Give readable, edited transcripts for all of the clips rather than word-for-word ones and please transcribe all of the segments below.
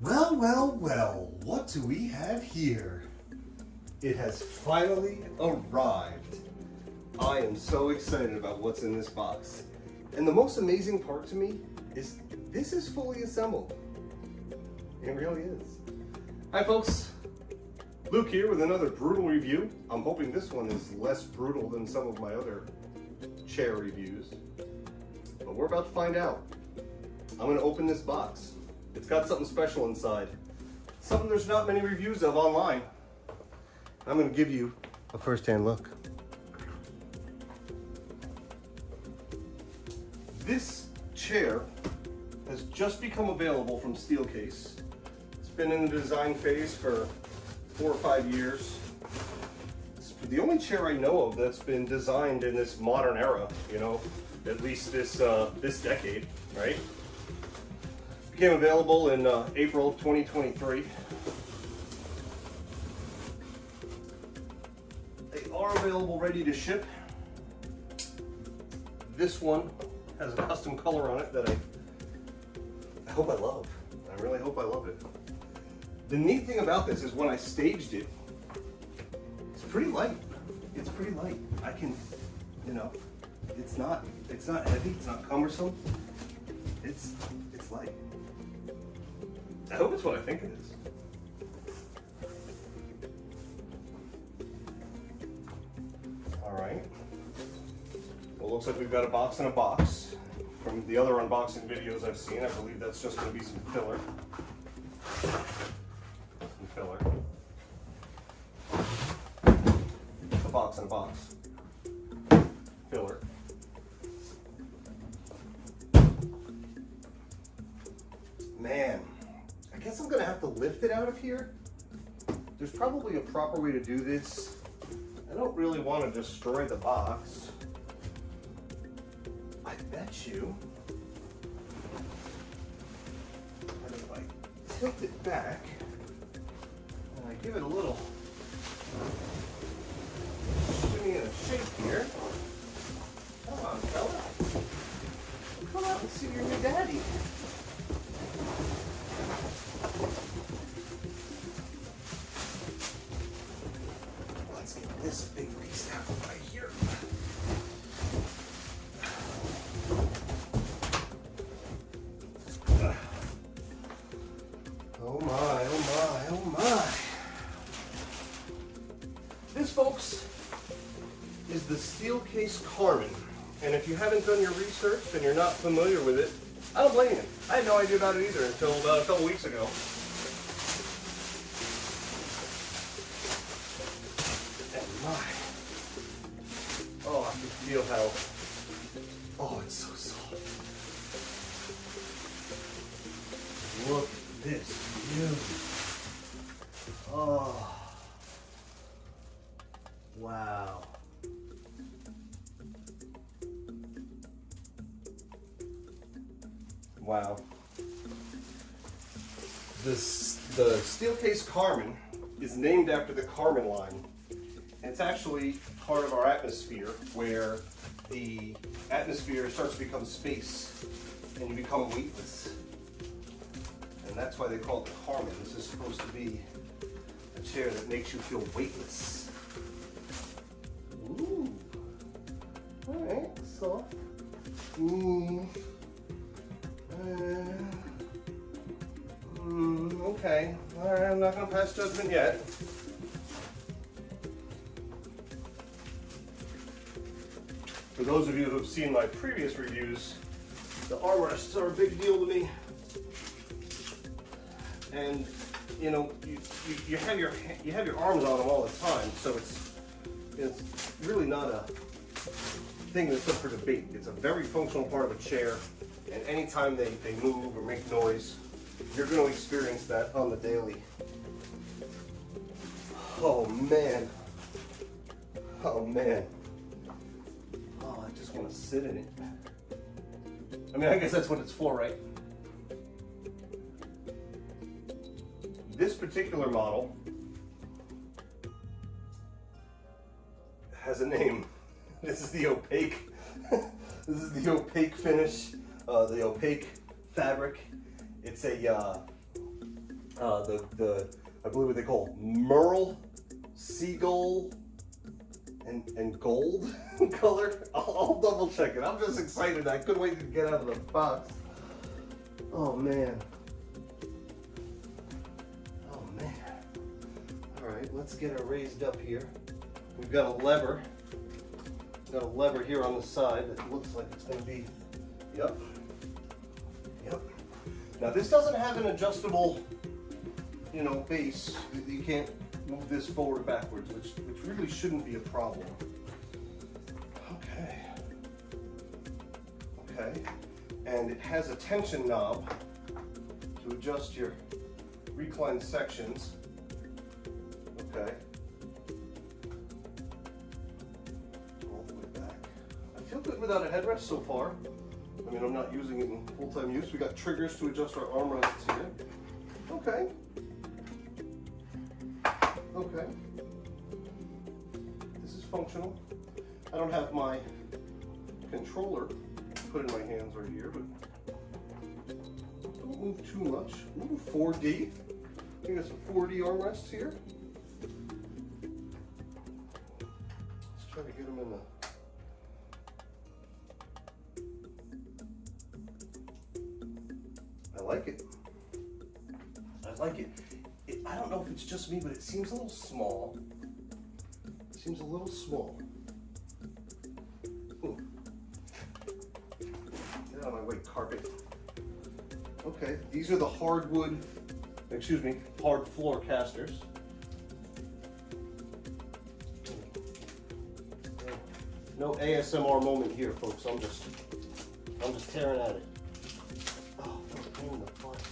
Well, well, well, what do we have here? It has finally arrived. I am so excited about what's in this box. And the most amazing part to me is this is fully assembled. It really is. Hi folks, Luke here with another brutal review. I'm hoping this one is less brutal than some of my other chair reviews. But we're about to find out. I'm gonna open this box. It's got something special inside. Something there's not many reviews of online. I'm gonna give you a first-hand look. This chair has just become available from Steelcase. It's been in the design phase for 4 or 5 years. It's the only chair I know of that's been designed in this modern era, you know, at least this decade, right? Became available in April of 2023. They are available ready to ship. This one has a custom color on it that I hope I love. I really hope I love it. The neat thing about this is when I staged it, it's pretty light. It's pretty light. I can, you know, it's not heavy, it's not cumbersome. It's light. I hope it's what I think it is. All right. Well, looks like we've got a box in a box. From the other unboxing videos I've seen, I believe that's just going to be some filler. Some filler. A box in a box. Filler. Man. I guess I'm gonna have to lift it out of here. There's probably a proper way to do this. I don't really want to destroy the box. I bet you that if I tilt it back and I give it a little shimmy and a shake here. Come on, fella. Come out and see your new daddy. Let's get this big piece out right here. Oh my, oh my, oh my. This, folks, is the Steelcase Karman. And if you haven't done your research and you're not familiar with it, I don't blame you. I had no idea about it either until about a couple weeks ago. And my, oh, I can feel how, oh, it's so soft. Look at this view. Oh, wow. Wow. The Steelcase Karman is named after the Karman line. And it's actually part of our atmosphere where the atmosphere starts to become space and you become weightless. And that's why they call it the Karman. This is supposed to be a chair that makes you feel weightless. Ooh. Alright, soft. Okay, all right, I'm not going to pass judgment yet. For those of you who have seen my previous reviews, the armrests are a big deal to me. And you know, you have your arms on them all the time, so it's really not a thing that's up for debate. It's a very functional part of a chair. And anytime they move or make noise, you're going to experience that on the daily. Oh man. Oh man. Oh, I just want to sit in it. I mean, I guess that's what it's for, right? This particular model has a name. This is the opaque. This is the opaque finish. The opaque fabric. It's a I believe what they call merle, seagull, and gold color. I'll double check it. I'm just excited. I couldn't wait to get out of the box. Oh man. Oh man. All right, let's get it raised up here. We've got a lever. Got a lever here on the side that looks like it's going to be. Yep. Yep. Now this doesn't have an adjustable, base. You can't move this forward or backwards, which really shouldn't be a problem. Okay. Okay. And it has a tension knob to adjust your recline sections. Okay. All the way back. I feel good without a headrest so far. I mean, I'm not using it in full-time use. We got triggers to adjust our armrests here. Okay. Okay. This is functional. I don't have my controller put in my hands right here, but don't move too much. Ooh, 4D. We got some 4D armrests here. Let's try to get them in the. I like it. I like it. I don't know if it's just me, but it seems a little small. It seems a little small. Ooh. Get out of my way, carpet. Okay, these are the hard floor casters. No ASMR moment here, folks. I'm just tearing at it. Oh, what a pain in the butt.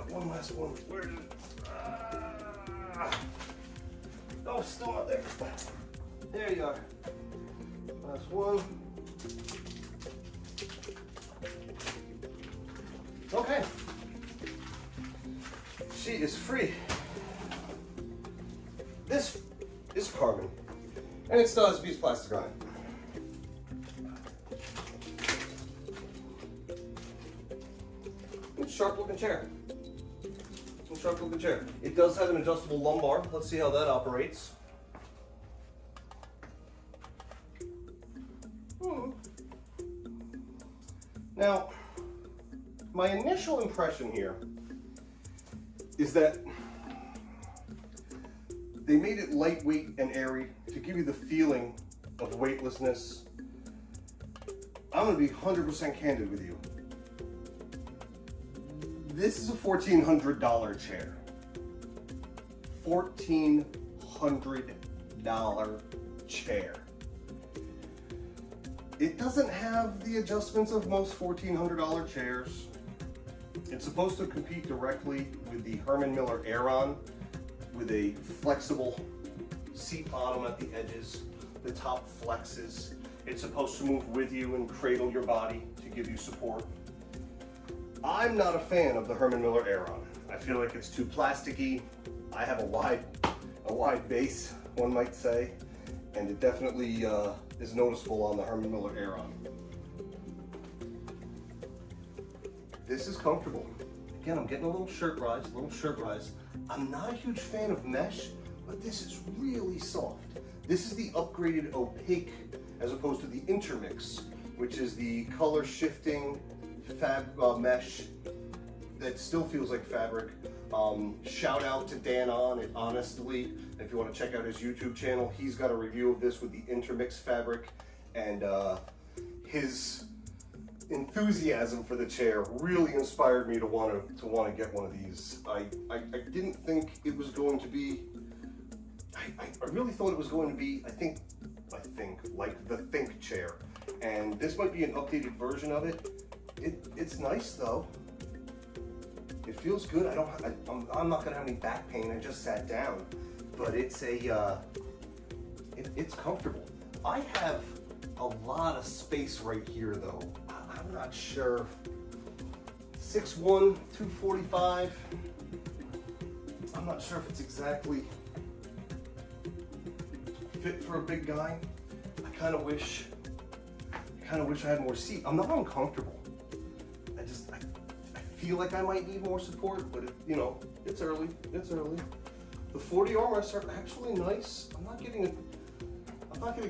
One last one. Where did it? Oh, still not there. There you are. Last one. Okay. She is free. This is Karman, and it still has a piece of plastic on it. It's a sharp looking chair. Sharp looking chair. It does have an adjustable lumbar. Let's see how that operates. Now, my initial impression here is that they made it lightweight and airy to give you the feeling of weightlessness. I'm going to be 100% candid with you. This is a $1,400 chair. $1,400 chair. It doesn't have the adjustments of most $1,400 chairs. It's supposed to compete directly with the Herman Miller Aeron with a flexible seat bottom at the edges. The top flexes. It's supposed to move with you and cradle your body to give you support. I'm not a fan of the Herman Miller Aeron. I feel like it's too plasticky. I have a wide base, one might say, and it definitely is noticeable on the Herman Miller Aeron. This is comfortable. Again, I'm getting a little shirt rise. I'm not a huge fan of mesh, but this is really soft. This is the upgraded opaque as opposed to the intermix, which is the color shifting mesh that still feels like fabric. Shout out to Dan on it, honestly. If you want to check out his YouTube channel, he's got a review of this with the intermix fabric, and his enthusiasm for the chair really inspired me to want to get one of these. I didn't think it was going to be. I really thought it was going to be. I think like the Think chair, and this might be an updated version of it. It's nice though. It feels good. I'm not gonna have any back pain. I just sat down, but it's comfortable. I have a lot of space right here though. I'm I'm not sure. 6'1", 245. I'm not sure if it's exactly fit for a big guy. I kind of wish I had more seat. I'm not uncomfortable. I feel like I might need more support, but you know, it's early. It's early. The 40 armrests are actually nice. I'm not getting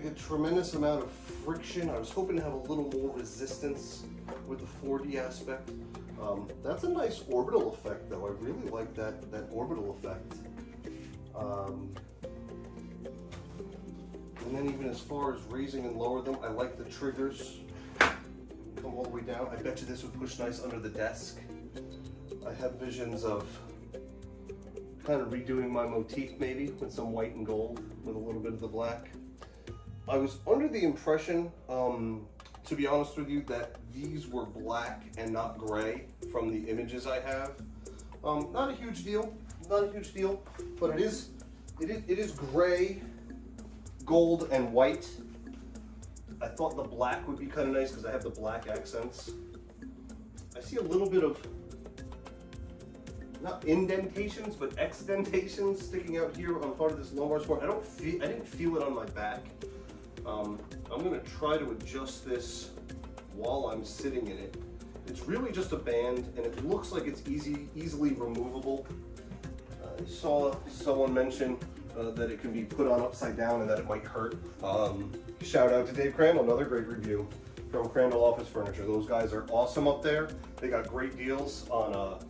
a tremendous amount of friction. I was hoping to have a little more resistance with the 40 aspect. That's a nice orbital effect, though. I really like that orbital effect. And then even as far as raising and lower them, I like the triggers. Come all the way down. I bet you this would push nice under the desk. I have visions of kind of redoing my motif maybe with some white and gold with a little bit of the black. I was under the impression, to be honest with you, that these were black and not gray from the images I have. Not a huge deal, but it is gray, gold, and white. I thought the black would be kind of nice because I have the black accents. I see a little bit of, not indentations, but exdentations sticking out here on part of this lumbar support. I didn't feel it on my back. I'm gonna try to adjust this while I'm sitting in it. It's really just a band, and it looks like it's easily removable. I saw someone mention that it can be put on upside down and that it might hurt. Shout out to Dave Crandall, another great review from Crandall Office Furniture. Those guys are awesome up there. They got great deals on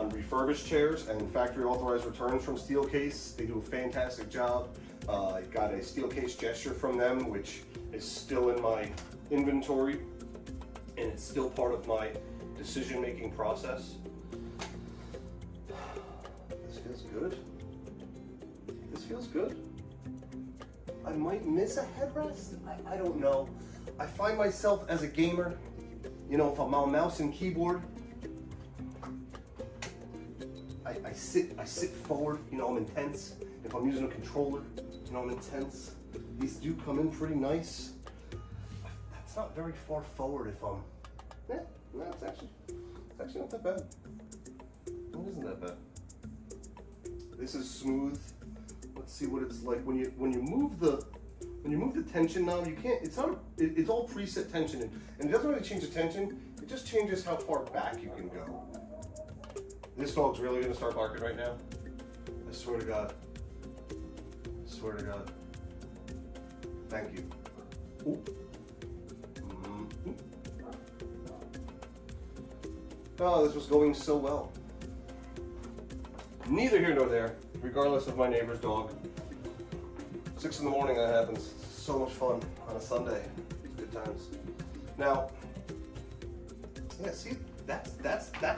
refurbished chairs and factory authorized returns from Steelcase. They do a fantastic job. I got a Steelcase gesture from them, which is still in my inventory, and it's still part of my decision-making process. This feels good. This feels good. I might miss a headrest. I don't know. I find myself as a gamer, you know, if I'm on mouse and keyboard, I sit forward, you know, I'm intense. If I'm using a controller, you know, I'm intense. These do come in pretty nice. That's not very far forward if I'm, no, it's actually not that bad. It isn't that bad. This is smooth. Let's see what it's like when you move the tension knob. You can't. It's all preset tension, and it doesn't really change the tension. It just changes how far back you can go. This dog's really gonna start barking right now. I swear to God. I swear to God. Thank you. Ooh. Mm-hmm. Oh, this was going so well. Neither here nor there, regardless of my neighbor's dog. 6 in the morning, that happens. So much fun on a Sunday. It's good times. Now, yeah, see, that's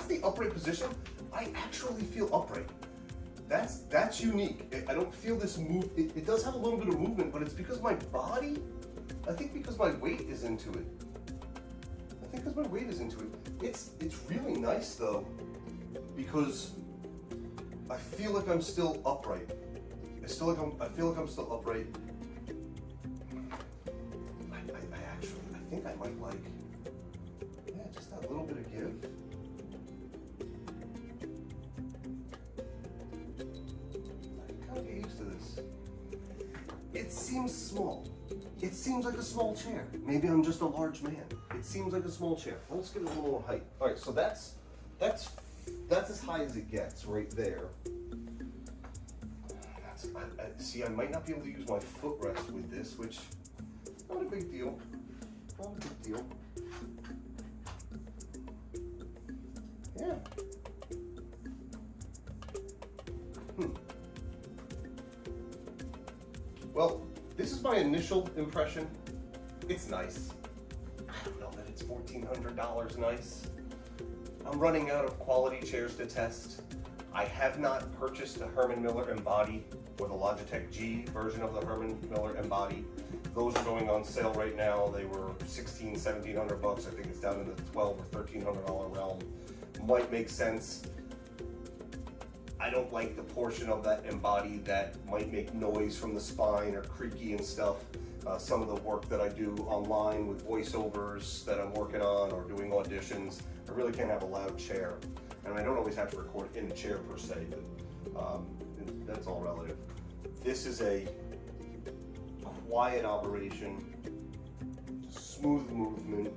the upright position. I actually feel upright. That's unique. I don't feel this move. It does have a little bit of movement, but it's because my body, I think because my weight is into it. It's really nice though, because I feel like I'm still upright. I feel like I'm still upright. I think I might like, yeah, just that little bit of give. I kind of get used to this. It seems small. It seems like a small chair. Maybe I'm just a large man. It seems like a small chair. Let's give it a little more height. All right, so that's as high as it gets right there. See, I might not be able to use my footrest with this, which not a big deal. Not a big deal. Yeah. Well, this is my initial impression. It's nice. I don't know that it's $1,400 nice. I'm running out of quality chairs to test. I have not purchased a Herman Miller Embody or the Logitech G version of the Herman Miller Embody. Those are going on sale right now. They were $1,600, $1,700. I think it's down in the $1,200 or $1,300 realm. Might make sense. I don't like the portion of that embody that might make noise from the spine or creaky and stuff. Some of the work that I do online with voiceovers that I'm working on or doing auditions, I really can't have a loud chair. And I don't always have to record in the chair per se, but that's all relative. This is a quiet operation, smooth movement.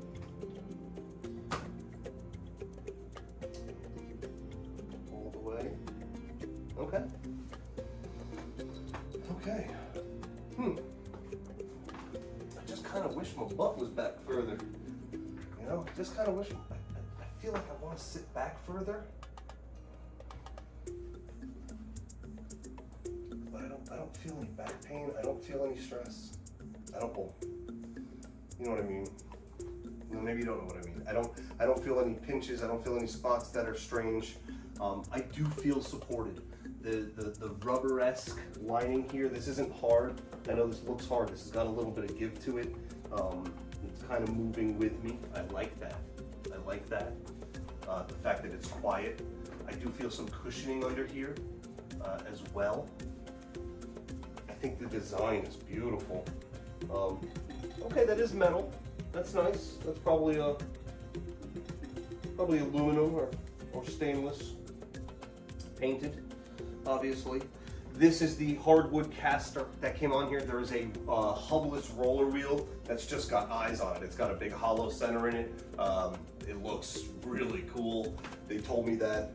All the way. Okay. Okay. I just kind of wish my butt was back further. You know, just kind of wish. I feel like I want to sit back further, but I don't feel any back pain. I don't feel any stress. I don't. Well, you know what I mean? Well, maybe you don't know what I mean. I don't feel any pinches. I don't feel any spots that are strange. I do feel supported. The rubber-esque lining here, this isn't hard. I know this looks hard. This has got a little bit of give to it. It's kind of moving with me. I like that. I like that. The fact that it's quiet. I do feel some cushioning under here as well. I think the design is beautiful. Okay, that is metal. That's nice. That's probably aluminum or stainless painted. Obviously. This is the hardwood caster that came on here. There is a hubless roller wheel that's just got eyes on it. It's got a big hollow center in it. It looks really cool. They told me that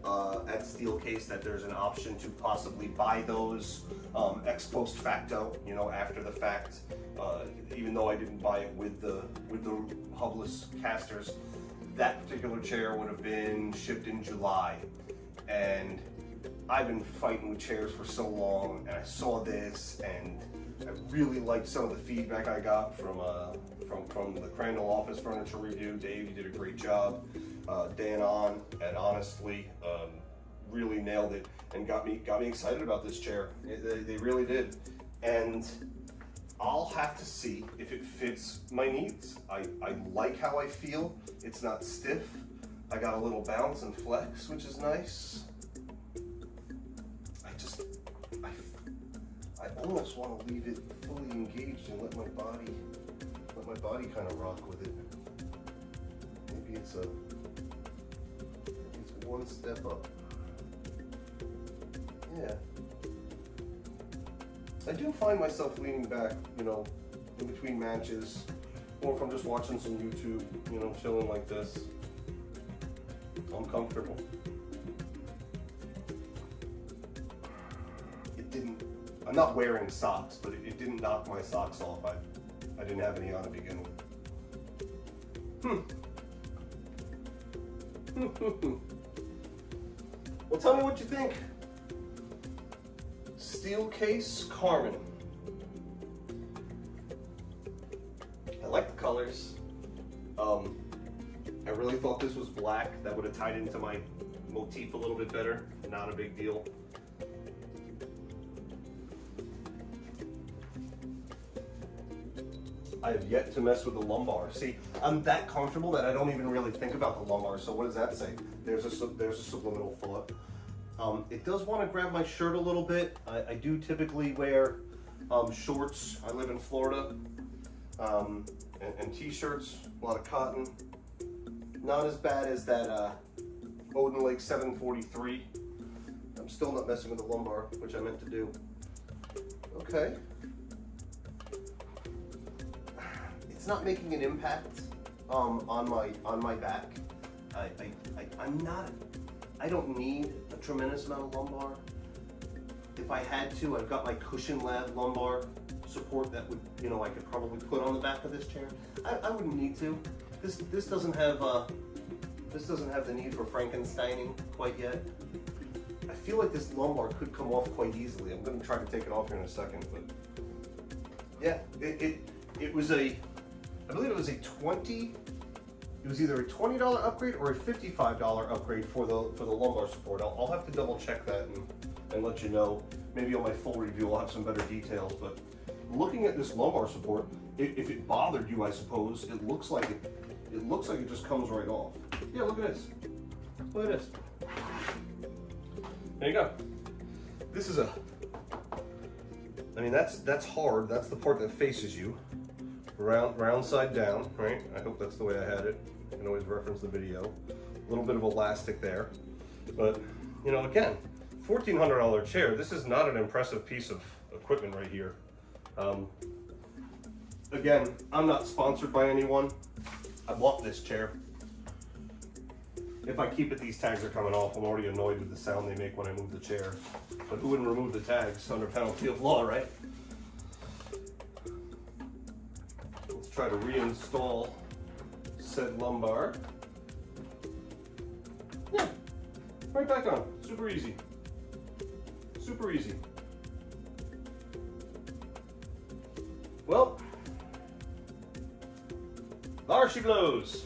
at Steelcase that there's an option to possibly buy those ex post facto, you know, after the fact. Even though I didn't buy it with the hubless casters, that particular chair would have been shipped in July, and I've been fighting with chairs for so long, and I saw this, and I really liked some of the feedback I got from the Crandall Office Furniture Review. Dave, you did a great job. Dan and honestly, really nailed it and got me excited about this chair. They really did, and I'll have to see if it fits my needs. I like how I feel. It's not stiff. I got a little bounce and flex, which is nice. I almost want to leave it fully engaged and let my body kind of rock with it. Maybe it's one step up. Yeah. I do find myself leaning back, you know, in between matches, or if I'm just watching some YouTube, you know, chilling like this. I'm comfortable. I'm not wearing socks, but it didn't knock my socks off. I didn't have any on to begin with. Well, tell me what you think. Steelcase Karman. I like the colors. I really thought this was black. That would have tied into my motif a little bit better. Not a big deal. I have yet to mess with the lumbar. See, I'm that comfortable that I don't even really think about the lumbar. So what does that say? There's a subliminal thought. It does want to grab my shirt a little bit. I do typically wear shorts. I live in Florida, and t-shirts, a lot of cotton. Not as bad as that Odin Lake 743. I'm still not messing with the lumbar, which I meant to do. Okay. It's not making an impact on my back. I don't need a tremendous amount of lumbar. If I had to, I've got my Cushion Lab lumbar support that would, you know, I could probably put on the back of this chair. I wouldn't need to. This doesn't have the need for Frankensteining quite yet. I feel like this lumbar could come off quite easily. I'm going to try to take it off here in a second, but yeah, it was I believe it was it was either a $20 upgrade or a $55 upgrade for the lumbar support. I'll have to double check that and let you know. Maybe on my full review I'll have some better details, but looking at this lumbar support, if it bothered you, I suppose, it looks like it just comes right off. Yeah, look at this. Look at this. There you go. This is I mean, that's hard. That's the part that faces you. Round side down, right? I hope that's the way I had it. You can always reference the video. A little bit of elastic there. But, you know, again, $1,400 chair. This is not an impressive piece of equipment right here. Again, I'm not sponsored by anyone. I bought this chair. If I keep it, these tags are coming off. I'm already annoyed with the sound they make when I move the chair. But who wouldn't remove the tags under penalty of law, right? Let's try to reinstall said lumbar. Yeah, right back on. Super easy. Super easy. Well, there she blows.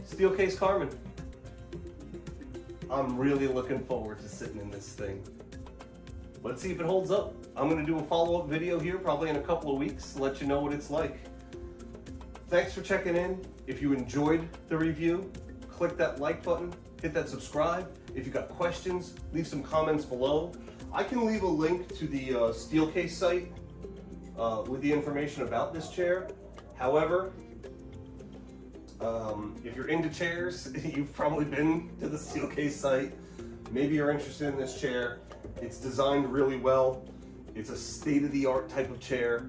Steelcase Karman. I'm really looking forward to sitting in this thing. Let's see if it holds up. I'm going to do a follow-up video here probably in a couple of weeks to let you know what it's like. Thanks for checking in. If you enjoyed the review, click that like button, hit that subscribe. If you got questions, leave some comments below. I can leave a link to the Steelcase site with the information about this chair. However, if you're into chairs, you've probably been to the Steelcase site. Maybe you're interested in this chair. It's designed really well. It's a state-of-the-art type of chair.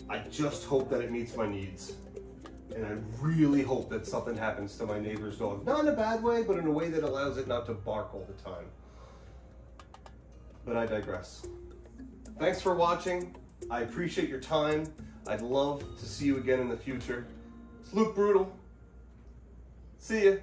I just hope that it meets my needs. And I really hope that something happens to my neighbor's dog. Not in a bad way, but in a way that allows it not to bark all the time. But I digress. Thanks for watching. I appreciate your time. I'd love to see you again in the future. It's Luke Brutal. See ya.